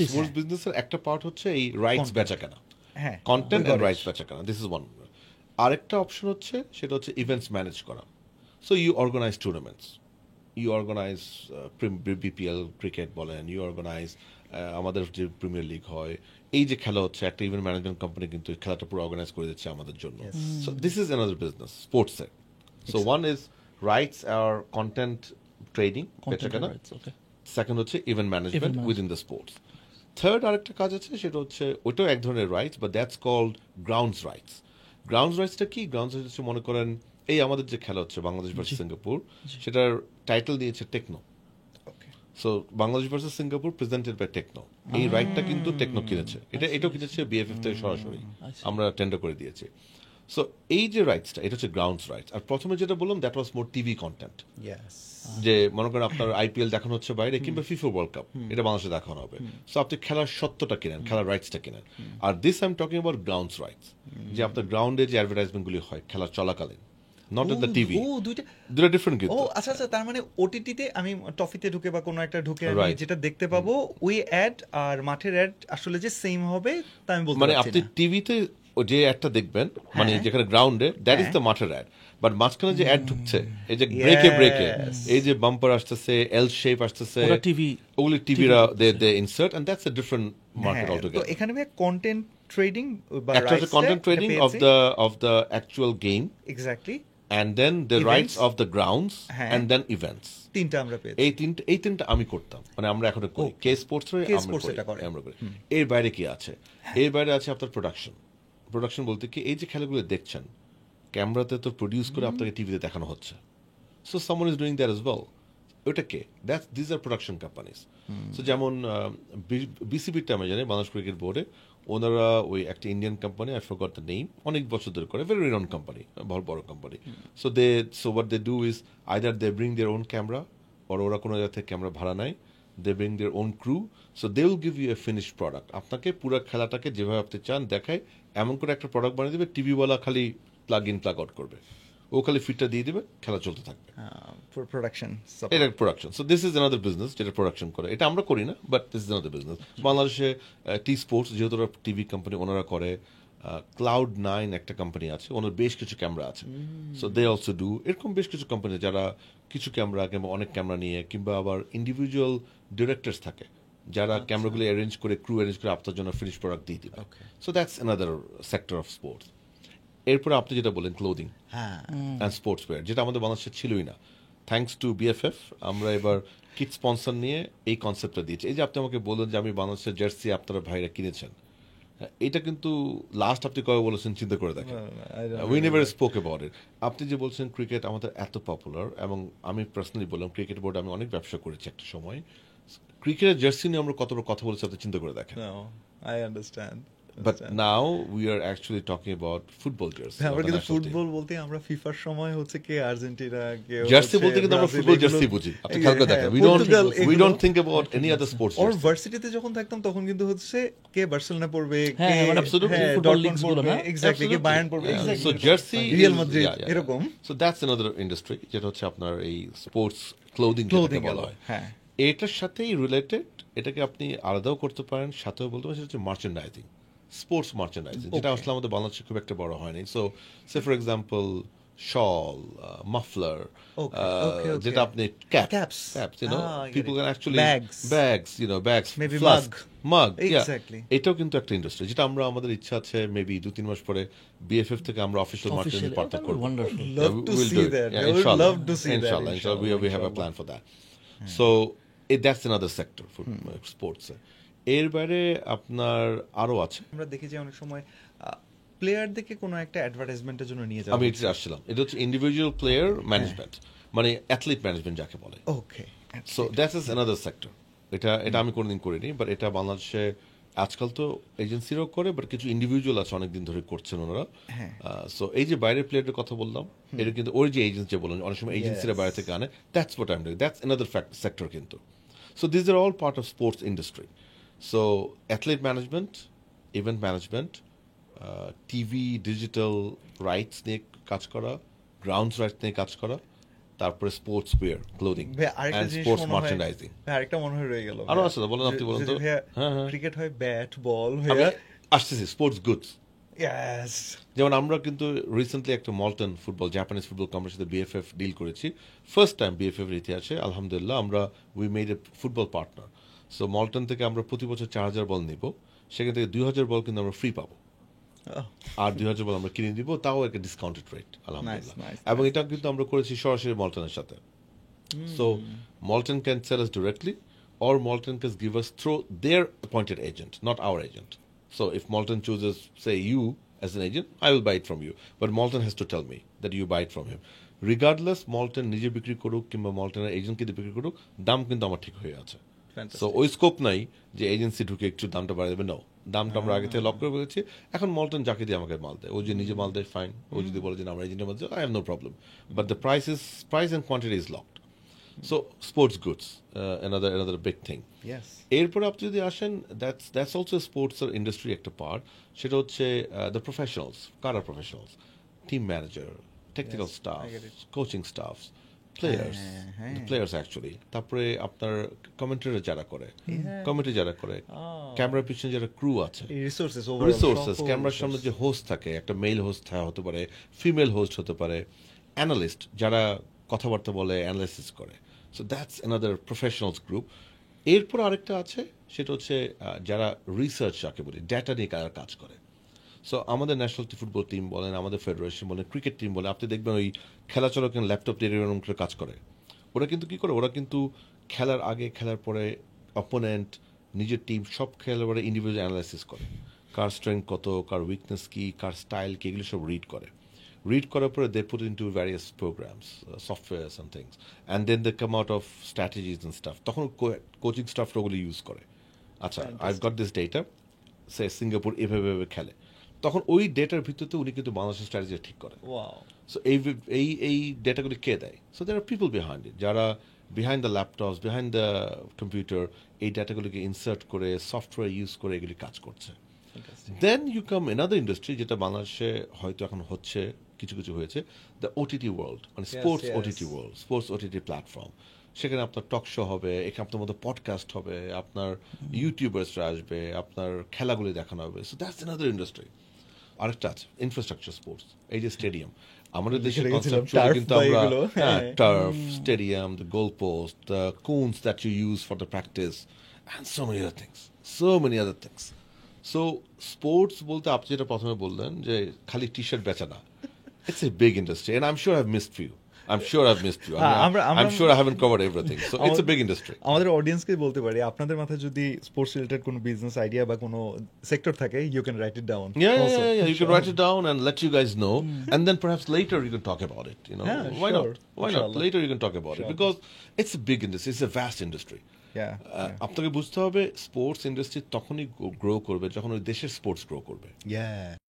Sports বিজনেসের একটা part হচ্ছে এই রাইটস বেচা কেনা, হ্যাঁ content we and got it. Rights বেচা কেনা, দিস ইজ ওয়ান। আরেকটা অপশন হচ্ছে সেটা হচ্ছে ইভেন্টস ম্যানেজ করা। So you organise tournaments, you organise BPL cricket বলেন, ইউ অর্গানাইজ আমাদের যে প্রিমিয়ার লিগ হয়, এই যে খেলা হচ্ছে একটা ইভেন্ট ম্যানেজমেন্ট কোম্পানি কিন্তু এই খেলাটা পুরো অর্গানাইজ করে দিচ্ছে আমাদের জন্য। Yes. So this is another business স্পোর্টসের। সো ওয়ান ইজ রাইটস আর কন্টেন্ট ট্রেডিং বেচা Content কেনা, rights, okay. সেকেন্ড হচ্ছে event management management. Within the sports. Third আরেকটা কাজ আছে সেটা হচ্ছে ওইটাও এক ধরনের rights, but that's called grounds rights. Grounds রাইটসটা কি? গ্রাউন্ডস রাইটস হচ্ছে মনে করেন এই আমাদের যে খেলা হচ্ছে বাংলাদেশ ভার্সেস সিঙ্গাপুর, সেটার টাইটেল দিয়েছে Tecno. Okay. So Bangladesh versus Singapore presented by Tecno, এই রাইটটা কিন্তু টেকনো কিনেছে, এটাও কিনেছে বিএফএফ থেকে সরাসরি, আমরা টেন্ডার করে দিয়েছি। সো এই যে রাইটসটা এটা হচ্ছে গ্রাউন্ডস রাইটস। আর প্রথমে যেটা বললাম that was more TV content, Yes. যে মনে করেন আপনার আইপিএল দেখানো হচ্ছে বাইরে কিংবা ফিফা ওয়ার্ল্ড কাপ, এটা বাংলাদেশে দেখানো হবে। সো আপনি খেলার সত্যটা কিনেন, খেলার রাইটসটা কিনেন। আর this I am talking about grounds rights, যে আপনার গ্রাউন্ডে যে অ্যাডভার্টাইজমেন্টগুলি হয় খেলার চলাকালীন, নট ইন দ্য টিভি, ও দুইটা দুটো ডিফারেন্ট ও কিন্তু। আচ্ছা আচ্ছা, তার মানে ওটিটিতে আমি টফিতে ঢুকে বা কোনো একটা ঢুকে আমি Right. যেটা দেখতে পাবো ওই অ্যাড আর মাঠের অ্যাড আসলে যে সেম হবে তা আমি বলতে মানে পারছি আপনি না। টিভিতে যে অ্যাডটা দেখবেন, মানে হ্যাঁ। যেখানে গ্রাউন্ডে, দ্যাট ইজ হ্যাঁ। দ্য মাঠের অ্যাড। বাট মাঝখানে যে অ্যাড ঢুকছে, এই যে ব্রেকে ব্রেকে, Yes. এই যে বাম্পার আসতেছে, এল শেপ আসতেছে, ওরা TV ওগুলি টিভিরা they insert, and that's a different market হ্যাঁ, তো অলটুগেদার। এখানে কন্টেন্ট ট্রেডিং বা একটা হচ্ছে content trading of the actual game, exactly and then the Events. rights of the grounds, হ্যাঁ। and then events. তিনটা আমরা পেয়েছি। এই তিনটা আমি করতাম, মানে আমরা এখন করি কে স্পোর্টস Sports এটা করে। আমরা করি। এর বাইরে কি আছে? এর বাইরে আছে আপনার প্রোডাকশন। প্রোডাকশন বলতে কি, এই যে খেলাগুলো দেখছেন ক্যামেরাতে তো প্রডিউস করে আপনাকে টিভিতে দেখানো হচ্ছে, so someone is doing that as well. ওটা কে? That's this are production companies. So যেমন বিসিবিটা আমি জানি, বাংলাদেশ ক্রিকেট বোর্ডে ওনারা ওই একটা Indian company, I forgot the name, অনেক বছর ধরে করে, ভেরি রিনাউন্ড কোম্পানি, বড় company. So what they do is either they bring their own camera, আর ওরা কোনো জায়গা থেকে ক্যামেরা ভাড়া নেয়, they bring their own crew, so they will give you a finished product. আপনাকে পুরো খেলাটাকে যেভাবে আপনি চান দেখায় এমন করে একটা প্রোডাক্ট বানিয়ে দেবে, টিভিওয়ালা খালি প্লাগ ইন প্লাগ আউট করবে, ও খালি ফিটটা দিয়ে দেবে, খেলা চলতে থাকবে। প্রোডাকশন এটা production. So this is another business যেটা প্রোডাকশন করে। এটা আমরা করি না, but this is another business. বাংলাদেশে টি স্পোর্টস, যেহেতু ওরা টিভি কোম্পানি, ওনারা করে। Cloud9 একটা কোম্পানি আছে, ওনার বেশ কিছু ক্যামেরা আছে, সো দে অলসো ডু। এরকম বেশ কিছু কোম্পানি যারা কিছু ক্যামেরা কিংবা অনেক ক্যামেরা নিয়ে, কিংবা আবার ইন্ডিভিজুয়াল ডিরেক্টরস থাকে যারা ক্যামেরাগুলো অ্যারেঞ্জ করে, ক্রু অ্যারেঞ্জ করে আপনার জন্য ফিনিশ প্রোডাক্ট দিয়ে দিবে। So that's another sector of sports. এরপরে আপনি যেটা বলেন ক্লোদিং হ্যাঁ অ্যান্ড স্পোর্টস ওয়্যার, যেটা আমাদের বাংলাদেশে ছিলই না, থ্যাঙ্কস টু বিএফএফ আমরা এবার কিট স্পন্সর নিয়ে এই কনসেপ্টটা দিয়েছি। এই যে আপনি আমাকে বললেন যে আমি বাংলাদেশের জার্সি আপনারা ভাইরা কিনেছেন, হ্যাঁ, এটা কিন্তু লাস্ট আপনি কবে বলেছেন চিন্তা করে দেখেন, we never spoke about it. আপনি যে বলছেন ক্রিকেট আমাদের এত পপুলার, এবং আমি পার্সোনালি বললাম ক্রিকেট বোর্ডে আমি অনেক ব্যবসা করেছি একটা সময়, ক্রিকেটের জার্সি নিয়ে আমরা কতটা কথা বলেছি আপনি চিন্তা করে দেখেন। I understand. But now we are actually talking about football jersey. আমরা কিন্তু ফুটবল বলতে আমরা ফিফার সময় হচ্ছে কে আর্জেন্টিনা, কে জার্সি বলতে কিন্তু আমরা ফুটবল জার্সি বুঝি, আপনি খেয়াল করে দেখেন, we don't think about any other sports. ওর ভার্সিটিতে যখন থাকতাম তখন কিন্তু হচ্ছে কে বার্সেলোনা পড়বে, হ্যাঁ, কে মানে absolutely, football ডটমন্ড leagues গুলো পড়বে, না? এক্স্যাক্টলি কে বায়ার্ন পড়বে, Yeah. exactly So এরকম। jersey Real is- Madrid yeah, yeah, এরকম। yeah. So that's another industry যেটা হচ্ছে আপনার এই স্পোর্টস ক্লোদিং ক্লোদিং বলা হয়। হ্যাঁ এটার সাথেই রিলেটেড, এটাকে আপনি আলাদাও করতে পারেন, সাথেও বলতে পারেন, সেটা হচ্ছে মার্চেন্ডাইজিং, স্পোর্টস মার্চেন্ডাইজিং, যেটা আসলে আমাদের বাংলাদেশে খুব একটা বড় হয়নি। So say for example shawl, muffler, okay. যেটা আপনি Caps. Caps, you know, I get people it. can actually Bags. bags, Maybe flask, mug, Exactly. yeah. এটাও কিন্তু একটা ইন্ডাস্ট্রি, যেটা আমরা আমাদের ইচ্ছা আছে মেবি 2-3 মাস পরে বিএফএফ থেকে আমরা official marketing Officially, partner that would করব। be wonderful. Love to we'll see do it. that. Yeah, I would inshallah. love to see that, Inshallah, we have a inshallah. plan for that. So that's another sector for sports. এর বাইরে আপনার আরো আছে, আমরা দেখি যে অনেক সময় প্লেয়ার দেখে কোনো একটা অ্যাডভার্টাইজমেন্টের জন্য নিয়ে যাওয়া আমি এটা আসছিলাম, এটা হচ্ছে ইন্ডিভিজুয়াল প্লেয়ার ম্যানেজমেন্ট, মানে অ্যাথলিট ম্যানেজমেন্ট যাকে বলে। Okay so that's is another sector. এটা আমি কোনোদিন করিনি, বাট এটা বাংলাদেশে আজকাল তো এজেন্সিরাও করে, বাট কিছু ইন্ডিভিজুয়াল আছে অনেকদিন ধরে করছেন ওনারা। হ্যাঁ। সো এই যে বাইরের প্লেয়ারের কথা বললাম, এটা কিন্তু ওর যে এজেন্সি বললেন, অনেক সময় এজেন্সিরা বাইরে থেকে আনে, that's what I am doing, that's another sector কিন্তু। So this are all part of sports industry. So athlete management, event management, TV digital rights নিয়ে কাজ করা, গ্রাউন্ডস রাইটস নিয়ে কাজ করা, তারপরে স্পোর্টস ওয়্যার ক্লোদিং ভাই আরেকটা অ্যান্ড জিনিস স্পোর্টস মনে হয় মার্চেন্ডাইজিং। ভাই আরেকটা মনে হয় রয়ে গেল আরো আছে তো, বলেন আপনি বলেন তো। হ্যাঁ, হ্যাঁ। ক্রিকেট হয় ব্যাট বল আমি ভাইয়া আসতেছি স্পোর্টস গুডস। ইয়েস যেমন আমরা কিন্তু রিসেন্টলি একটা মল্টন ফুটবল, জাপানিজ ফুটবল কোম্পানির সাথে বিএফএফ ডিল করেছি। ফার্স্ট টাইম বিএফএফ এর ইতিহাসে আলহামদুলিল্লাহ আমরা we made a football partner. So Molten থেকে আমরা প্রতি বছর 4,000 বল নিব, সেখান থেকে 2,000 বল কিন্তু আমরা ফ্রি পাবো, আর 2,000 বল আমরা কিনে দিব, তাও একটা ডিসকাউন্টেড রেট আলহামদুলিল্লাহ। nice, এবং এটা কিন্তু আমরা করেছি সরাসরি মল্টনের সাথে। So Molten can sell us directly, or Malton can give us through their appointed agent, not our agent. So if Malton chooses, say, you as an agent, I will buy it from you. But Malton has to tell me that you buy it from him. Regardless, Malton নিজে বিক্রি করুক কিংবা Malton's agent কে বিক্রি করুক, দাম কিন্তু আমার ঠিক হয়ে আছে। সো ওই স্কোপ নাই যে এজেন্সি ঢুকে একটু দামটা বাড়িয়ে দেবে, নাও, দামটা আমরা আগে থেকে লক করে ফেলেছি। এখন মল্টন যাকে দিয়ে আমাকে মাল দেয়, ও যে নিজে মাল দেয় ফাইন, ও যদি বলে যে আমরা এজেন্টের মধ্যে, I have no problem, but the price and quantity is locked. So sports goods another big thing. Yes এরপরে আপনি যদি আসেন, দ্যাটস অলসো স্পোর্টস ইন্ডাস্ট্রি একটা পার্ট। সেটা হচ্ছে দ্য প্রফেশনালস। কারা professionals? Team manager, technical staff, I get it. Coaching staff, players, হ্যাঁ। Players actually. তারপরে আপনার কমেন্ট্রি যারা করে, ক্যামেরার পিছনে যারা ক্রু আছে, রিসোর্সেস রিসোর্সেস, ক্যামেরার সামনে যে হোস্ট থাকে, একটা মেল হোস্ট হতে পারে, ফিমেল হোস্ট হতে পারে, অ্যানালিস্ট যারা কথাবার্তা বলে, অ্যানালাইসিস করে। So that's another professionals group. এরপর আরেকটা আছে, সেটা হচ্ছে যারা রিসার্চ, যাকে বলি ডেটা নিয়ে কাজ করে। সো আমাদের ন্যাশনাল ফুটবল টিম বলেন, আমাদের ফেডারেশন বলেন, ক্রিকেট টিম বলেন, আপনি দেখবেন ওই খেলা চলাকালীন ল্যাপটপ দিয়ে এরকম করে কাজ করে। ওরা কিন্তু কি করে, ওরা কিন্তু খেলার আগে, খেলার পরে অপোনেন্ট, নিজের টিম, সব খেলোয়াড়ে ইন্ডিভিজুয়াল অ্যানালাইসিস করে, কার স্ট্রেংথ কত, কার উইকনেস কি, কার স্টাইল কি, এগুলো সব রিড করার পরে they put into various programs, softwares and things, and then they come out of strategies and stuff. তখন কোচিং স্টাফরা ওগুলো ইউজ করে। আচ্ছা, আই গট দিস ডেটা, সে সিঙ্গাপুর এভাবে খেলে, তখন ওই ডেটার ভিত্তিতে উনি কিন্তু বাংলাদেশের স্ট্র্যাটেজি ঠিক করে। ওয়াও সো এই ডেটাগুলি কে দেয়? So they're are people behind it, যারা behind the laptops, behind the computer, এই ডেটাগুলিকে ইনসার্ট করে, সফটওয়্যার ইউজ করে এগুলি কাজ করছে। Then you come another industry, যেটা বাংলাদেশে হয়তো এখন হচ্ছে, কিছু কিছু হয়েছে, দ্য ওটিটি ওয়ার্ল্ড, মানে sports OTT world, sports OTT platform. সেখানে আপনার টক শো হবে, এখানে আপনার মতো পডকাস্ট হবে, আপনার ইউটিউবার্সরা আসবে, আপনার খেলাগুলি দেখানো হবে। So that's another industry. আরেকটা আছে ইনফ্রাস্ট্রাকচার স্পোর্টস, এই যে স্টেডিয়াম, আমাদের দেশের কনসেপ্টচুয়ালি কিন্তু আমরা turf, stadium, the goal post, the cones that you use for the practice, and so many other things. So sports বলতে আপনি যেটা প্রথমে বললেন যে খালি টি শার্ট বেচা না, it's a big industry, and I am sure I have missed you. I'm sure I've missed you. I'm sure I haven't covered everything. So it's a big industry. আমাদের অডিয়েন্সকে বলতে পারি, আপনাদের মাথায় যদি স্পোর্টস রিলেটেড কোনো business idea বা কোনো sector থাকে, you can write it down. Yeah. You can write it down and let you guys know, and then perhaps later you can talk about it. Yeah, why sure. not? Why not? Inshallah. Later you can talk about it, because it's a big industry. It's a vast industry. আপনাকে বুঝতে হবে sports industry তখনই grow করবে যখন ওই দেশের sports grow করবে।